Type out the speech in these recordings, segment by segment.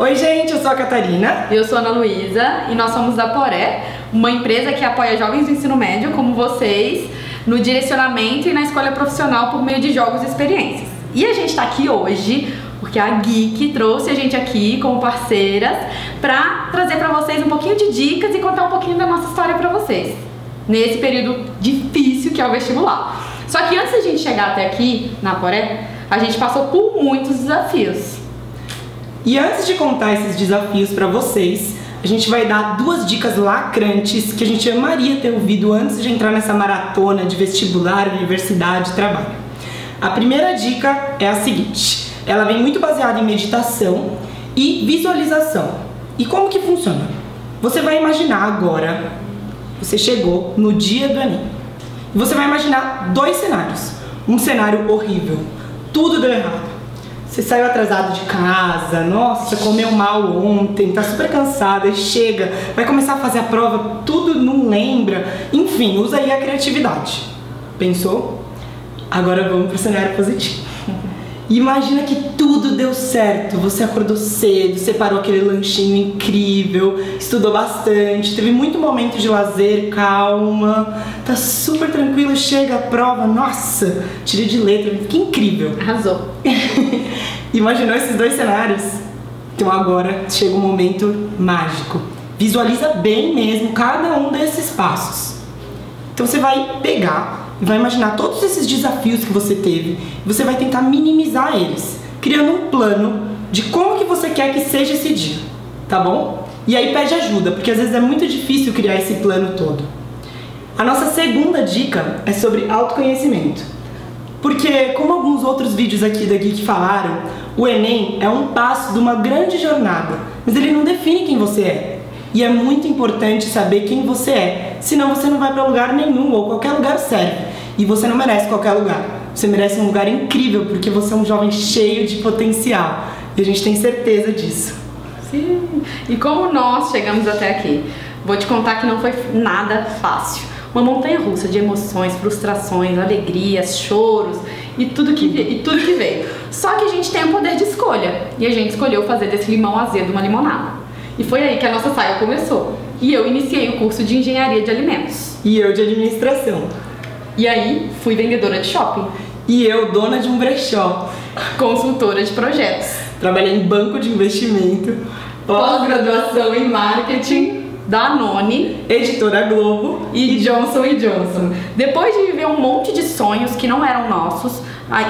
Oi gente, eu sou a Catarina. Eu sou a Ana Luísa e nós somos da Poré, uma empresa que apoia jovens do ensino médio como vocês no direcionamento e na escolha profissional por meio de jogos e experiências. E a gente está aqui hoje porque a Geek trouxe a gente aqui como parceiras para trazer para vocês um pouquinho de dicas e contar um pouquinho da nossa história para vocês nesse período difícil que é o vestibular. Só que antes da gente chegar até aqui na Poré, a gente passou por muitos desafios. E antes de contar esses desafios para vocês, a gente vai dar duas dicas lacrantes que a gente amaria ter ouvido antes de entrar nessa maratona de vestibular, universidade e trabalho. A primeira dica é a seguinte, ela vem muito baseada em meditação e visualização. E como que funciona? Você vai imaginar agora, você chegou no dia do Enem, e você vai imaginar dois cenários. Um cenário horrível, tudo deu errado. Você saiu atrasado de casa, nossa, comeu mal ontem, tá super cansada e chega, vai começar a fazer a prova, tudo não lembra. Enfim, usa aí a criatividade. Pensou? Agora vamos pro cenário positivo. Imagina que tudo deu certo, você acordou cedo, separou aquele lanchinho incrível, estudou bastante, teve muito momento de lazer, calma, tá super tranquilo, chega a prova, nossa, tirei de letra, que incrível. Arrasou. Imaginou esses dois cenários? Então agora chega um momento mágico. Visualiza bem mesmo cada um desses passos. Então você vai pegar e vai imaginar todos esses desafios que você teve e você vai tentar minimizar eles, criando um plano de como que você quer que seja esse dia, tá bom? E aí pede ajuda, porque às vezes é muito difícil criar esse plano todo. A nossa segunda dica é sobre autoconhecimento. Porque, como alguns outros vídeos aqui da Geek falaram, o Enem é um passo de uma grande jornada, mas ele não define quem você é. E é muito importante saber quem você é, senão você não vai para lugar nenhum, ou qualquer lugar serve. E você não merece qualquer lugar. Você merece um lugar incrível, porque você é um jovem cheio de potencial. E a gente tem certeza disso. Sim. E como nós chegamos até aqui? Vou te contar que não foi nada fácil. Uma montanha-russa de emoções, frustrações, alegrias, choros e tudo que veio. Só que a gente tem o poder de escolha. E a gente escolheu fazer desse limão azedo uma limonada. E foi aí que a nossa saga começou. E eu iniciei o curso de engenharia de alimentos. E eu de administração. E aí fui vendedora de shopping. E eu dona de um brechó. Consultora de projetos. Trabalhei em banco de investimento. Pós-graduação em marketing. Danone, Editora Globo e Johnson & Johnson. Depois de viver um monte de sonhos que não eram nossos,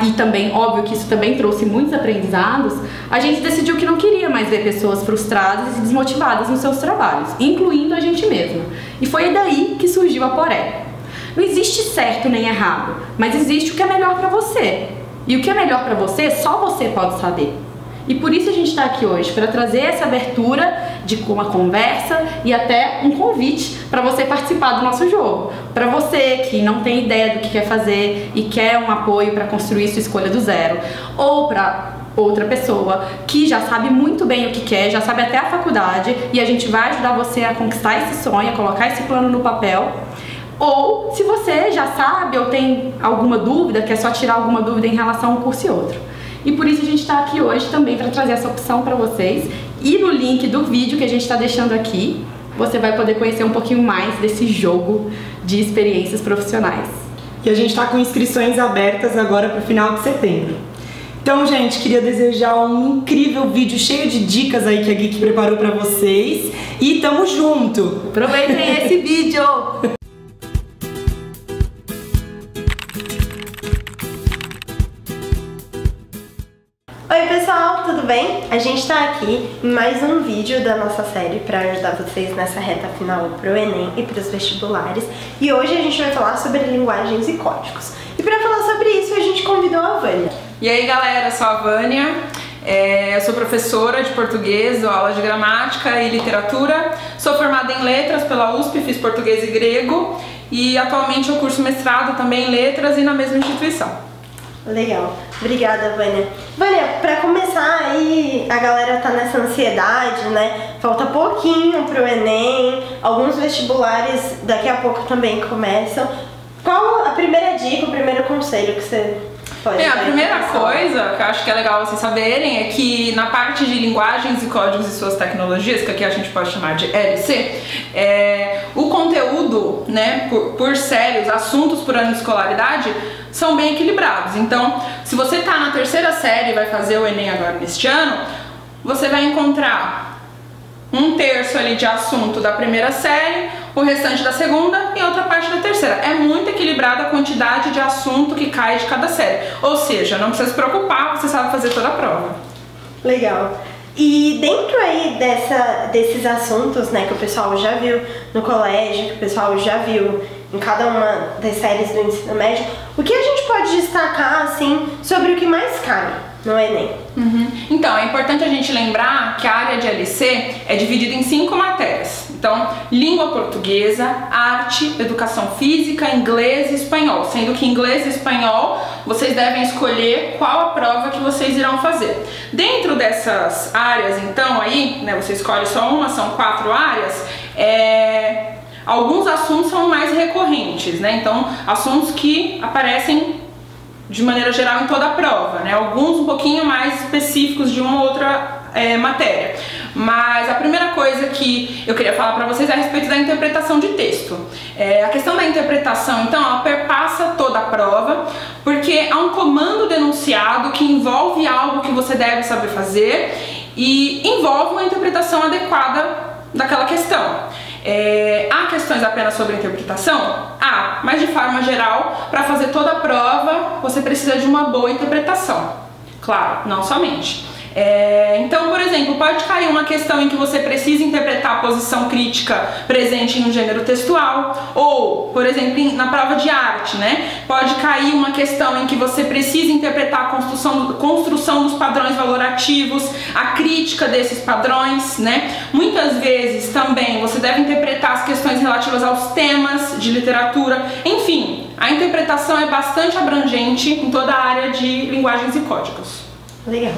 e também, óbvio que isso também trouxe muitos aprendizados, a gente decidiu que não queria mais ver pessoas frustradas e desmotivadas nos seus trabalhos, incluindo a gente mesma. E foi daí que surgiu a Poré. Não existe certo nem errado, mas existe o que é melhor pra você. E o que é melhor pra você, só você pode saber. E por isso a gente está aqui hoje, para trazer essa abertura de uma conversa e até um convite para você participar do nosso jogo. Para você que não tem ideia do que quer fazer e quer um apoio para construir sua escolha do zero, ou para outra pessoa que já sabe muito bem o que quer, já sabe até a faculdade, e a gente vai ajudar você a conquistar esse sonho, a colocar esse plano no papel. Ou se você já sabe ou tem alguma dúvida, quer só tirar alguma dúvida em relação a um curso e outro. E por isso a gente está aqui hoje também para trazer essa opção para vocês. E no link do vídeo que a gente está deixando aqui, você vai poder conhecer um pouquinho mais desse jogo de experiências profissionais. E a gente está com inscrições abertas agora para o final de setembro. Então, gente, queria desejar um incrível vídeo cheio de dicas aí que a Geek preparou para vocês. E tamo junto! Aproveitem esse vídeo! Oi pessoal, tudo bem? A gente tá aqui em mais um vídeo da nossa série para ajudar vocês nessa reta final pro Enem e pros vestibulares. E hoje a gente vai falar sobre linguagens e códigos. E para falar sobre isso a gente convidou a Vânia. E aí galera, eu sou a Vânia, eu sou professora de português, dou aula de gramática e literatura, sou formada em letras pela USP, fiz português e grego e atualmente eu curso mestrado também em letras e na mesma instituição. Legal, obrigada Vânia. Vânia, pra começar aí, a galera tá nessa ansiedade, né? Falta pouquinho pro Enem, alguns vestibulares daqui a pouco também começam. Qual a primeira dica, o primeiro conselho que você pode A primeira coisa que eu acho que é legal vocês saberem é que na parte de linguagens e códigos e suas tecnologias, que aqui a gente pode chamar de LC, o conteúdo, né, por série, os assuntos por ano de escolaridade são bem equilibrados. Então, se você está na terceira série e vai fazer o Enem agora neste ano, você vai encontrar um terço ali de assunto da primeira série, o restante da segunda e outra parte da terceira. É muito equilibrada a quantidade de assunto que cai de cada série. Ou seja, não precisa se preocupar, você sabe fazer toda a prova. Legal. E dentro aí desses assuntos, né, que o pessoal já viu no colégio, que o pessoal já viu em cada uma das séries do ensino médio, o que a gente pode destacar, assim, sobre o que mais cai no Enem? Então, é importante a gente lembrar que a área de LC é dividida em 5 matérias. Então, língua portuguesa, arte, educação física, inglês e espanhol. Sendo que inglês e espanhol, vocês devem escolher qual a prova que vocês irão fazer. Dentro dessas áreas, então, aí, né, você escolhe só uma, são 4 áreas, alguns assuntos são mais recorrentes, né? Então, assuntos que aparecem de maneira geral em toda a prova, né? Alguns um pouquinho mais específicos de uma ou outra matéria. Mas a primeira coisa que eu queria falar para vocês é a respeito da interpretação de texto. A questão da interpretação, então, ela perpassa toda a prova, porque há um comando denunciado que envolve algo que você deve saber fazer e envolve uma interpretação adequada daquela questão. Há questões apenas sobre interpretação? Há, mas de forma geral, para fazer toda a prova, você precisa de uma boa interpretação. Claro, não somente. Então, por exemplo, pode cair uma questão em que você precisa interpretar a posição crítica presente em um gênero textual, ou, por exemplo, na prova de arte, né? Pode cair uma questão em que você precisa interpretar a construção dos padrões valorativos, a crítica desses padrões, né? Muitas vezes também você deve interpretar as questões relativas aos temas de literatura, enfim, a interpretação é bastante abrangente em toda a área de linguagens e códigos. Legal.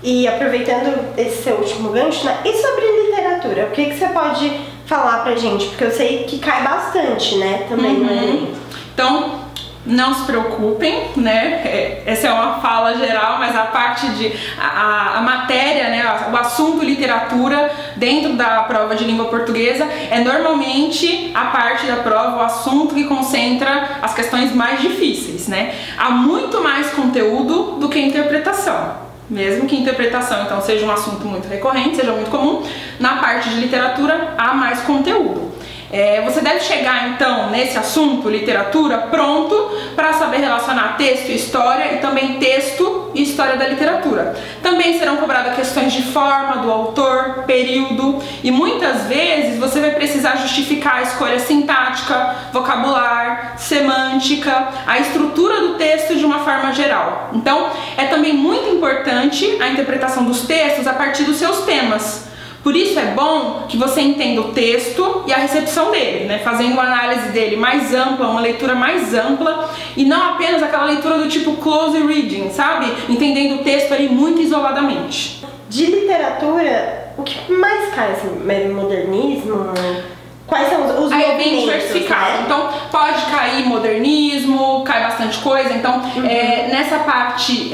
E aproveitando esse seu último gancho, né? E sobre literatura, o que você pode falar pra gente? Porque eu sei que cai bastante, né? Também no Enem. Então, não se preocupem, né? Essa é uma fala geral, mas a parte de a matéria, né? O assunto literatura dentro da prova de língua portuguesa é normalmente a parte da prova, o assunto que concentra as questões mais difíceis, né? Há muito mais conteúdo do que interpretação. Mesmo que interpretação, então, seja um assunto muito recorrente, seja muito comum, na parte de literatura há mais conteúdo. Você deve chegar, então, nesse assunto, literatura, pronto para saber relacionar texto e história e também texto e história da literatura. Também serão cobradas questões de forma, do autor, período e muitas vezes você vai precisar justificar a escolha sintática, vocabular, semântica, a estrutura do texto de uma forma geral. Então, é também muito importante a interpretação dos textos a partir dos seus temas. Por isso é bom que você entenda o texto e a recepção dele, né? Fazendo uma análise dele mais ampla, uma leitura mais ampla e não apenas aquela leitura do tipo close reading, sabe? Entendendo o texto ali muito isoladamente. De literatura, o que mais cai, assim, modernismo? Quais são os aí movimentos, é bem diversificado, né? Então pode cair modernismo, cai bastante coisa, então nessa parte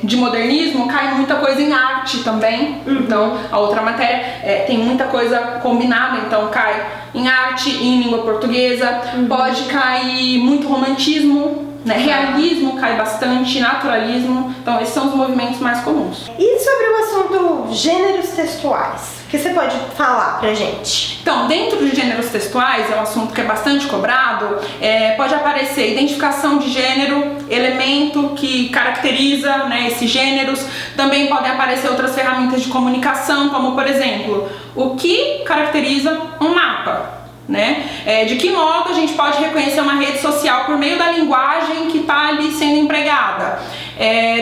de modernismo cai muita coisa em arte também, então a outra matéria tem muita coisa combinada, então cai em arte e em língua portuguesa, pode cair muito romantismo, né? Realismo cai bastante, naturalismo, então esses são os movimentos mais comuns. E sobre o assunto gêneros textuais, o que você pode falar pra gente? Então, dentro de gêneros textuais, é um assunto que é bastante cobrado, pode aparecer identificação de gênero, elemento que caracteriza, né, esses gêneros, também podem aparecer outras ferramentas de comunicação, como por exemplo, o que caracteriza um mapa? Né? De que modo a gente pode reconhecer uma rede social por meio da linguagem que está ali sendo empregada.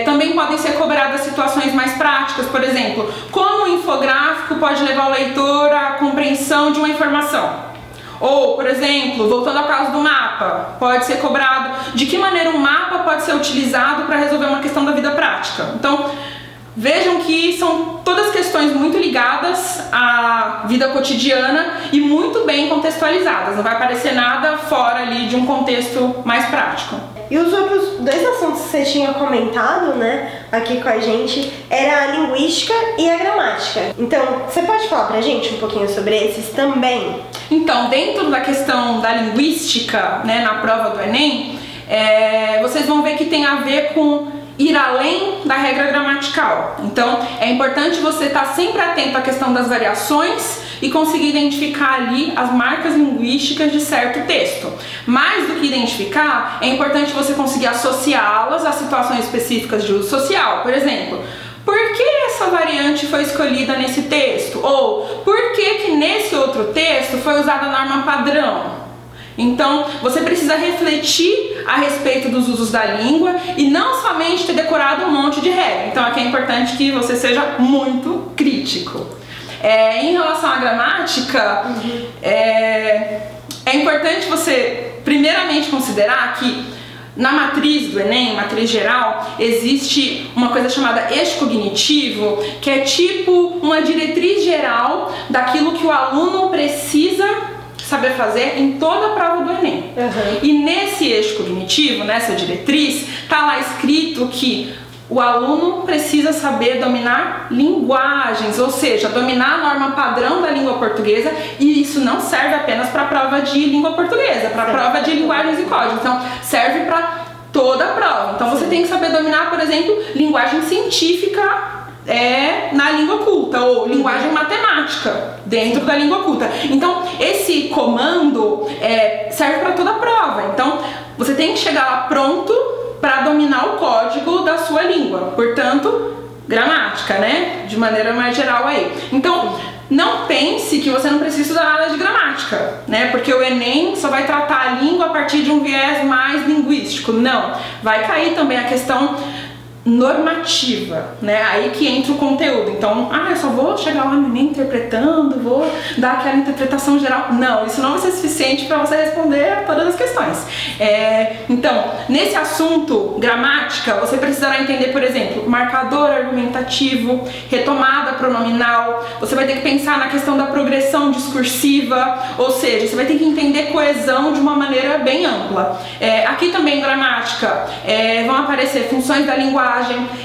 Também podem ser cobradas situações mais práticas, por exemplo, como o infográfico pode levar o leitor à compreensão de uma informação. Ou, por exemplo, voltando ao caso do mapa, pode ser cobrado de que maneira um mapa pode ser utilizado para resolver uma questão da vida prática. Então, vejam que são todas questões muito ligadas à vida cotidiana e muito bem contextualizadas. Não vai aparecer nada fora ali de um contexto mais prático. E E os outros dois assuntos que você tinha comentado, né, aqui com a gente, era a linguística e a gramática. Então, você pode falar pra gente um pouquinho sobre esses também? Então, dentro da questão da linguística, né, na prova do Enem, vocês vão ver que tem a ver com ir além da regra gramatical. Então, é importante você estar sempre atento à questão das variações e conseguir identificar ali as marcas linguísticas de certo texto. Mais do que identificar, é importante você conseguir associá-las a situações específicas de uso social. Por exemplo, por que essa variante foi escolhida nesse texto? Ou por que nesse outro texto foi usada a norma padrão? Então, você precisa refletir a respeito dos usos da língua e não somente ter decorado um monte de regra. Então, aqui é importante que você seja muito crítico. Em relação à gramática, é importante você, primeiramente, considerar que na matriz do Enem, matriz geral, existe uma coisa chamada eixo cognitivo, que é tipo uma diretriz geral daquilo que o aluno precisa saber fazer em toda a prova do Enem. E nesse eixo cognitivo, nessa diretriz, tá lá escrito que o aluno precisa saber dominar linguagens, ou seja, dominar a norma padrão da língua portuguesa, e isso não serve apenas para a prova de língua portuguesa, para a prova de linguagens e códigos, então serve para toda a prova. Então você tem que saber dominar, por exemplo, linguagem científica na língua culta, ou linguagem matemática dentro da língua culta. Então esse comando serve para toda a prova. Então você tem que chegar lá pronto para dominar o código da sua língua, portanto, gramática, né? De maneira mais geral aí. Então, não pense que você não precisa estudar nada de gramática, né? Porque o Enem só vai tratar a língua a partir de um viés mais linguístico. Não, vai cair também a questão normativa, né? Aí que entra o conteúdo. Então, eu só vou chegar lá no Enem interpretando, vou dar aquela interpretação geral. Não, isso não vai ser suficiente para você responder todas as questões. Então, nesse assunto, gramática, você precisará entender, por exemplo, marcador argumentativo, retomada pronominal, você vai ter que pensar na questão da progressão discursiva, ou seja, você vai ter que entender coesão de uma maneira bem ampla. Aqui também, gramática, vão aparecer funções da linguagem,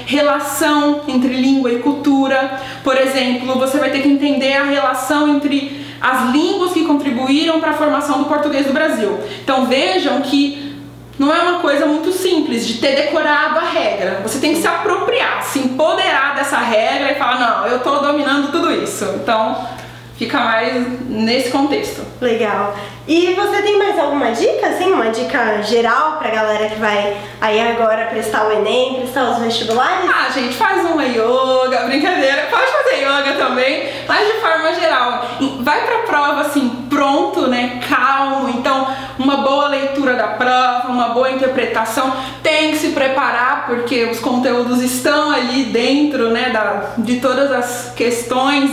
relação entre língua e cultura. Por exemplo, você vai ter que entender a relação entre as línguas que contribuíram para a formação do português do Brasil. Então vejam que não é uma coisa muito simples de ter decorado a regra. Você tem que se apropriar, se empoderar dessa regra e falar, não, eu estou dominando tudo isso. Então fica mais nesse contexto. Legal. E você tem mais alguma dica, assim, uma dica geral pra galera que vai aí agora prestar o Enem, prestar os vestibulares? Gente, faz uma yoga, brincadeira, pode fazer yoga também, mas de forma geral. Vai pra prova assim, pronto, né, calmo. Então, uma boa leitura da prova, uma boa interpretação. Tem que se preparar porque os conteúdos estão ali dentro, né, de todas as questões.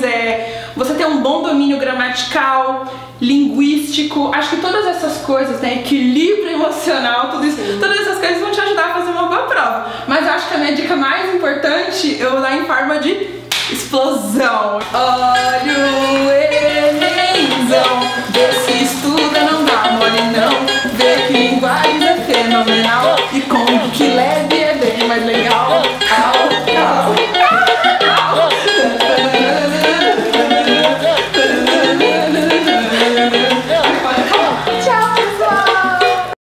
Você tem um bom domínio gramatical, linguístico, acho que todas essas coisas, né, equilíbrio emocional, tudo isso, todas essas coisas vão te ajudar a fazer uma boa prova. Mas eu acho que a minha dica mais importante eu vou dar em forma de explosão. Olha o Enemzão, vê se estuda, não dá mole não, vê que linguagem é fenomenal e como que leve